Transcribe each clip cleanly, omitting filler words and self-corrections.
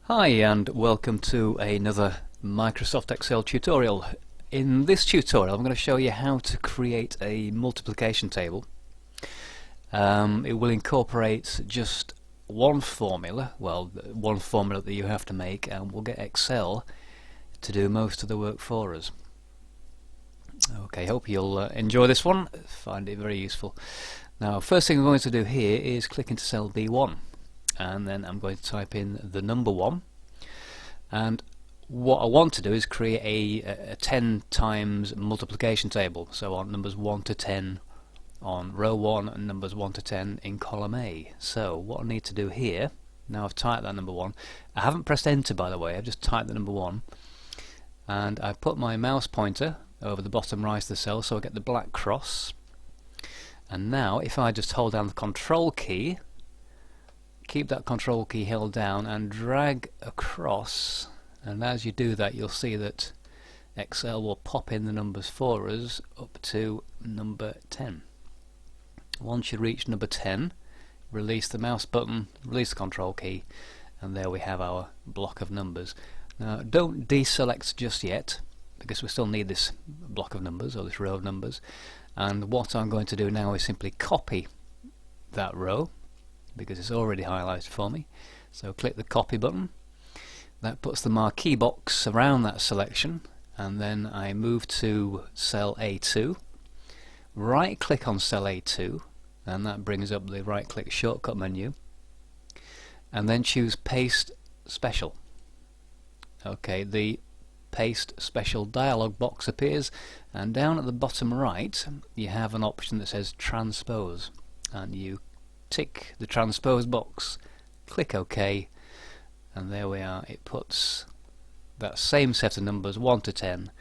Hi and welcome to another Microsoft Excel tutorial. In this tutorial I'm going to show you how to create a multiplication table. It will incorporate just one formula, one formula that you have to make, and we'll get Excel to do most of the work for us. Okay, hope you'll enjoy this one, find it very useful. Now, first thing I'm going to do here is click into cell B1. And then I'm going to type in the number 1, and what I want to do is create a 10 times multiplication table, so on numbers 1 to 10 on row 1 and numbers 1 to 10 in column A. So what I need to do here, now I've typed that number 1, I haven't pressed enter by the way, I've just typed the number 1, and I put my mouse pointer over the bottom right of the cell so I get the black cross, and now if I just hold down the control key, keep that control key held down and drag across, and as you do that you'll see that Excel will pop in the numbers for us up to number 10. Once you reach number 10, release the mouse button, release the control key, and there we have our block of numbers. Now don't deselect just yet, because we still need this block of numbers, or this row of numbers, and what I'm going to do now is simply copy that row because it's already highlighted for me. So click the copy button, that puts the marquee box around that selection, and then I move to cell A2, right click on cell A2, and that brings up the right click shortcut menu, and then choose paste special. Okay, the paste special dialog box appears, and down at the bottom right you have an option that says transpose, and you tick the transpose box, click OK, and there we are. It puts that same set of numbers 1 to 10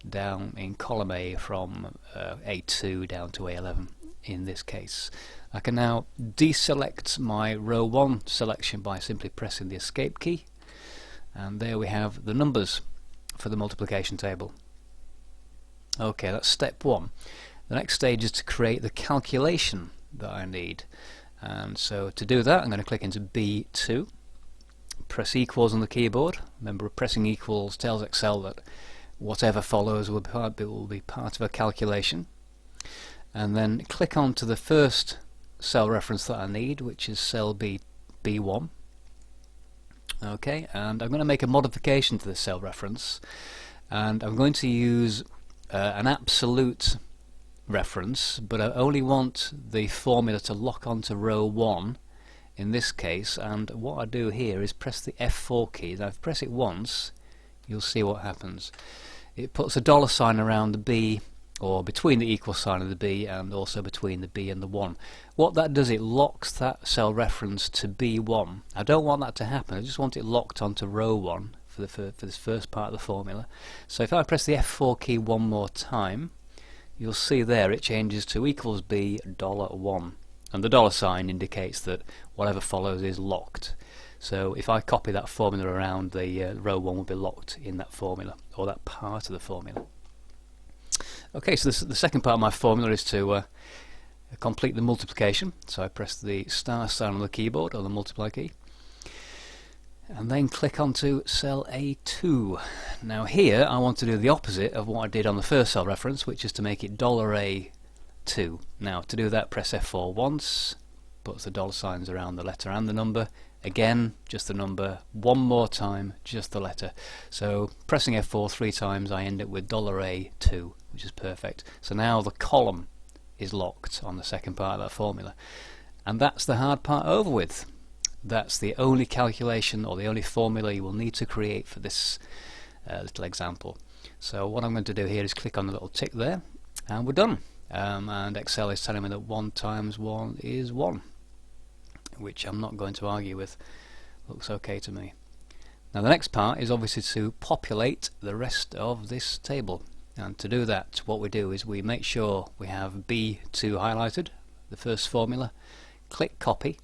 down in column A from A2 down to A11 in this case. I can now deselect my row 1 selection by simply pressing the escape key, and there we have the numbers for the multiplication table. Okay, that's step 1. The next stage is to create the calculation that I need. And so to do that I'm going to click into B2, press equals on the keyboard. Remember, pressing equals tells Excel that whatever follows will be part of a calculation, and then click on to the first cell reference that I need, which is cell B1. Okay, and I'm going to make a modification to this cell reference, and I'm going to use an absolute reference, but I only want the formula to lock onto row 1 in this case, and what I do here is press the F4 key. Now if I press it once, you'll see what happens. It puts a dollar sign around the B, or between the equal sign of the B, and also between the B and the 1. What that does, it locks that cell reference to B1. I don't want that to happen, I just want it locked onto row 1 for this first part of the formula. So if I press the F4 key one more time, you'll see there it changes to equals B $1, and the dollar sign indicates that whatever follows is locked. So if I copy that formula around, the row 1 will be locked in that formula, or that part of the formula. Okay, so the second part of my formula is to complete the multiplication. So I press the star sign on the keyboard, or the multiply key, and then click onto cell A2. Now here I want to do the opposite of what I did on the first cell reference, which is to make it $A2. Now to do that, press F4 once, puts the dollar signs around the letter and the number. Again, just the number. One more time, just the letter. So pressing F4 3 times, I end up with $A2, which is perfect. So now the column is locked on the second part of that formula, and that's the hard part over with. That's the only calculation, or the only formula you will need to create for this little example. So what I'm going to do here is click on the little tick there, and we're done. And Excel is telling me that 1 times 1 is 1, which I'm not going to argue with. Looks okay to me. Now the next part is obviously to populate the rest of this table, and to do that what we do is we make sure we have B2 highlighted, the first formula, click copy.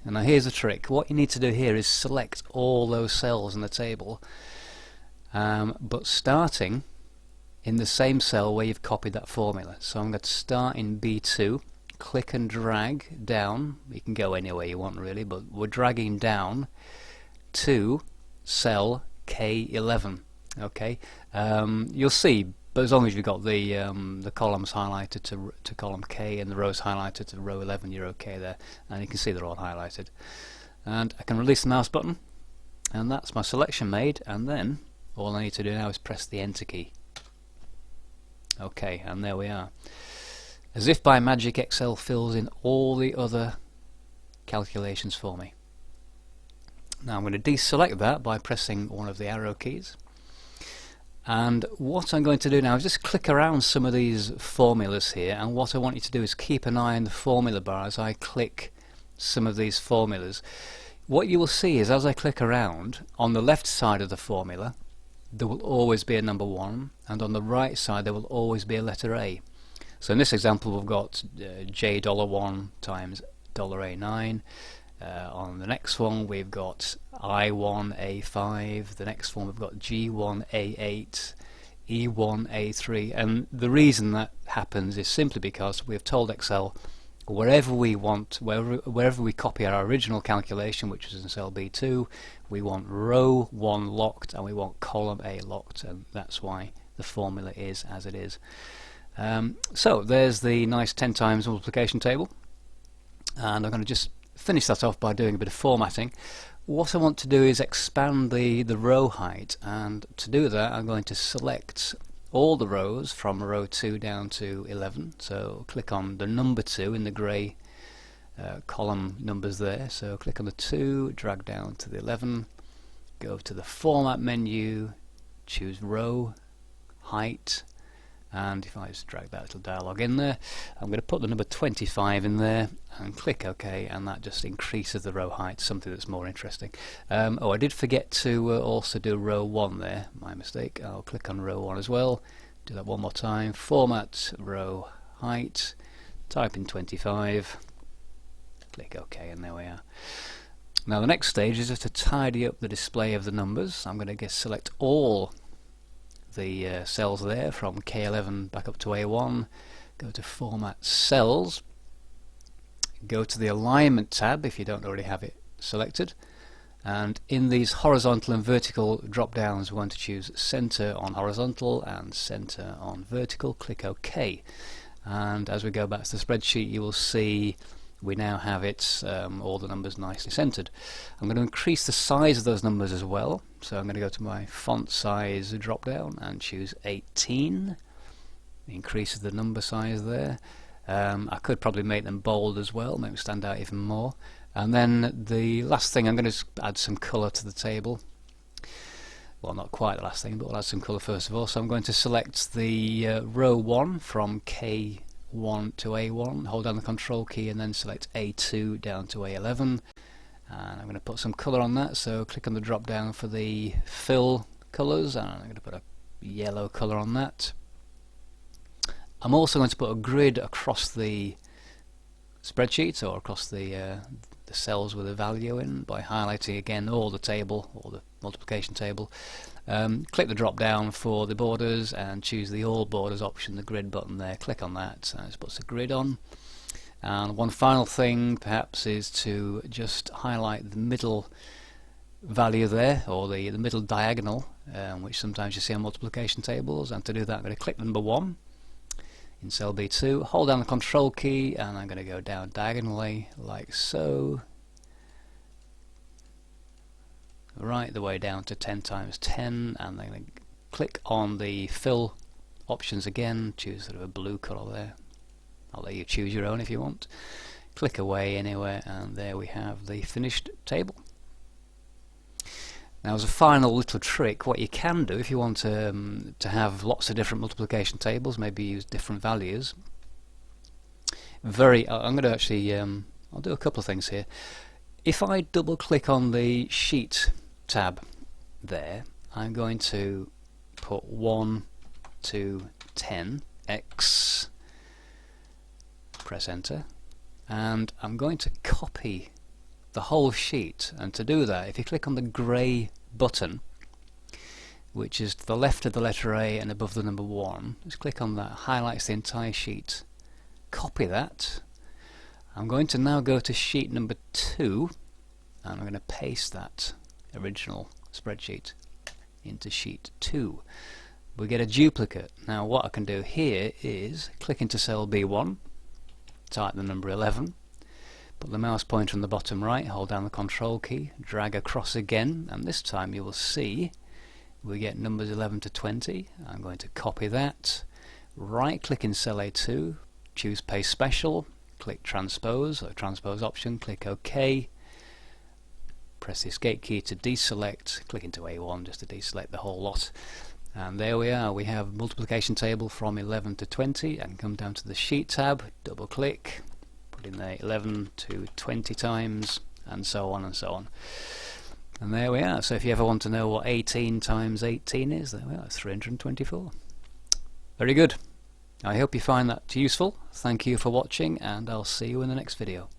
And now here's the trick. What you need to do here is select all those cells in the table, but starting in the same cell where you've copied that formula. So I'm going to start in B2, click and drag down. You can go anywhere you want really, but we're dragging down to cell K11. Okay, you'll see, but as long as you've got the columns highlighted to column K and the rows highlighted to row 11, you're okay there, and you can see they're all highlighted. And I can release the mouse button, and that's my selection made, and then all I need to do now is press the enter key. Okay, and there we are. As if by magic, Excel fills in all the other calculations for me. Now I'm going to deselect that by pressing one of the arrow keys, and what I'm going to do now is just click around some of these formulas here, and what I want you to do is keep an eye on the formula bar as I click some of these formulas. What you will see is as I click around, on the left side of the formula there will always be a number 1, and on the right side there will always be a letter A. So in this example we've got $J1 times $A9. On the next one we've got I1A5, the next one we've got G1A8, E1A3, and the reason that happens is simply because we've told Excel wherever we want, wherever we copy our original calculation, which is in cell B2, we want row 1 locked and we want column A locked, and that's why the formula is as it is. So there's the nice 10 times multiplication table, and I'm going to just finish that off by doing a bit of formatting. What I want to do is expand the row height, and to do that I'm going to select all the rows from row 2 down to 11. So click on the number 2 in the grey column numbers there. So click on the 2, drag down to the 11, go to the format menu, choose row height, and if I just drag that little dialog in there, I'm going to put the number 25 in there and click OK, and that just increases the row height, something that's more interesting. Oh, I did forget to also do row 1 there, my mistake. I'll click on row 1 as well, do that one more time, format, row height, type in 25, click OK, and there we are. Now the next stage is just to tidy up the display of the numbers. I'm going to select all the cells there from K11 back up to A1, go to Format Cells, go to the Alignment tab if you don't already have it selected, and in these horizontal and vertical drop downs we want to choose Center on Horizontal and Center on Vertical. Click OK, and as we go back to the spreadsheet you will see we now have it, all the numbers nicely centered. I'm going to increase the size of those numbers as well, so I'm going to go to my font size drop down and choose 18. Increases the number size there. I could probably make them bold as well, make them stand out even more. And then the last thing, I'm going to add some colour to the table. Well, not quite the last thing, but we'll add some colour first of all. So I'm going to select the row 1 from K1 to A1, hold down the control key and then select A2 down to A11, and I'm going to put some colour on that, so click on the drop down for the fill colours, and I'm going to put a yellow colour on that. I'm also going to put a grid across the spreadsheet, or across the cells with a value in, by highlighting again all the table, or the multiplication table. Click the drop down for the borders and choose the all borders option, the grid button there, click on that, and it puts a grid on. And one final thing perhaps is to just highlight the middle value there, or the middle diagonal, which sometimes you see on multiplication tables, and to do that I'm going to click number 1 in cell B2, hold down the control key, and I'm going to go down diagonally like so, right the way down to 10 times 10, and then I'm going to click on the fill options again, choose sort of a blue colour there. I'll let you choose your own if you want. Click away anywhere, and there we have the finished table. Now, as a final little trick, what you can do if you want to have lots of different multiplication tables, maybe use different values. I'm going to actually, I'll do a couple of things here. If I double click on the Sheet tab there, I'm going to put 1 to 10 X, press enter, and I'm going to copy the whole sheet. And to do that, if you click on the grey button, which is to the left of the letter A and above the number 1, just click on that, highlights the entire sheet, copy that. I'm going to now go to sheet number 2, and I'm going to paste that original spreadsheet into sheet 2. We get a duplicate. Now what I can do here is click into cell B1, type the number 11, put the mouse pointer on the bottom right, hold down the control key, drag across again, and this time you will see we get numbers 11 to 20. I'm going to copy that, right click in cell A2, choose paste special, click transpose or transpose option, click OK, press the escape key to deselect, click into A1 just to deselect the whole lot, and there we are. We have multiplication table from 11 to 20, and come down to the sheet tab, double click, put in there 11 to 20 times, and so on and so on. And there we are. So if you ever want to know what 18 times 18 is, there we are, 324. Very good. I hope you find that useful. Thank you for watching, and I'll see you in the next video.